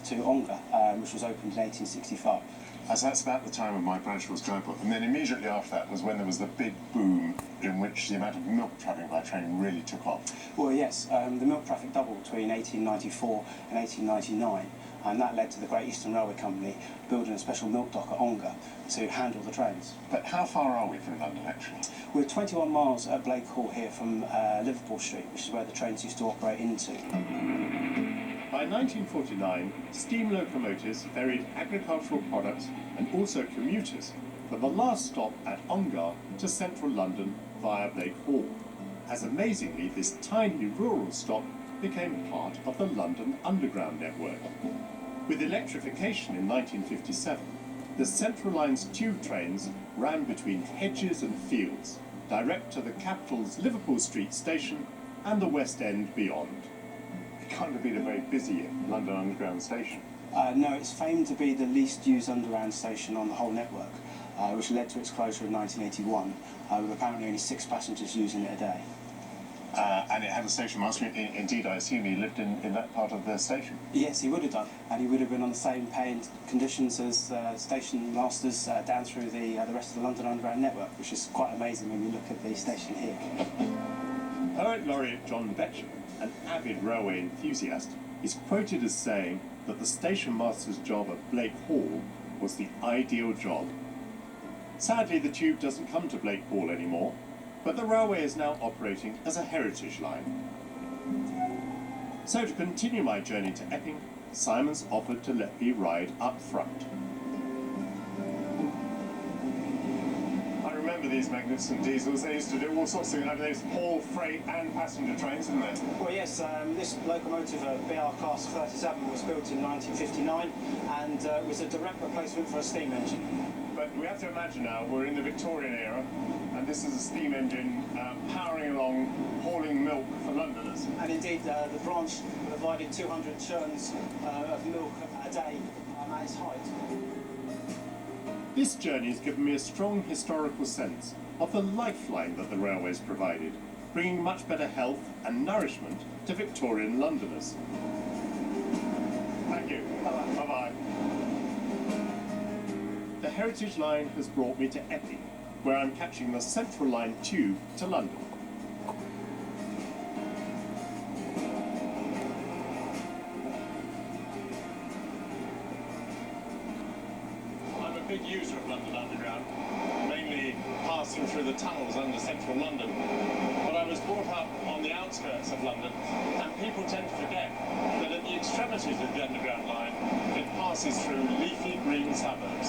to Ongar, which was opened in 1865. As that's about the time of my graduate guidebook, and then immediately after that was when there was the big boom in which the amount of milk travelling by train really took off. Well, yes, the milk traffic doubled between 1894 and 1899, and that led to the Great Eastern Railway Company building a special milk dock at Ongar to handle the trains. But how far are we from London, actually? We're 21 miles at Blake Hall here from Liverpool Street, which is where the trains used to operate into. By 1949, steam locomotives ferried agricultural products and also commuters from the last stop at Ongar to central London via Blake Hall. As amazingly, this tiny rural stop became part of the London Underground network. With electrification in 1957, the Central Line's tube trains ran between hedges and fields, direct to the capital's Liverpool Street station and the West End beyond. It can't have been a very busy London Underground station. No, it's famed to be the least used underground station on the whole network, which led to its closure in 1981, with apparently only 6 passengers using it a day. And it had a station master. Indeed, I assume he lived in that part of the station. Yes, he would have done, and he would have been on the same paying conditions as station masters down through the rest of the London Underground network, which is quite amazing when you look at the station here. Poet laureate John Betjeman, an avid railway enthusiast, is quoted as saying that the station master's job at Blake Hall was the ideal job. Sadly, the tube doesn't come to Blake Hall anymore, but the railway is now operating as a heritage line. So to continue my journey to Epping, Simon's offered to let me ride up front. I remember these magnificent diesels. They used to do all sorts of things. They used to haul freight and passenger trains, didn't they? Well, yes, this locomotive, BR Class 37, was built in 1959 and was a direct replacement for a steam engine. But we have to imagine now we're in the Victorian era, and this is a steam engine powering along, hauling milk for Londoners. And indeed, the branch provided 200 churns of milk a day at its height. This journey has given me a strong historical sense of the lifeline that the railways provided, bringing much better health and nourishment to Victorian Londoners. Thank you. Bye-bye. The Heritage Line has brought me to Epping, where I'm catching the Central Line tube to London. I'm a big user of London Underground, mainly passing through the tunnels under central London. But I was brought up on the outskirts of London, and people tend to forget that at the extremities of the Underground Line, it passes through leafy green suburbs.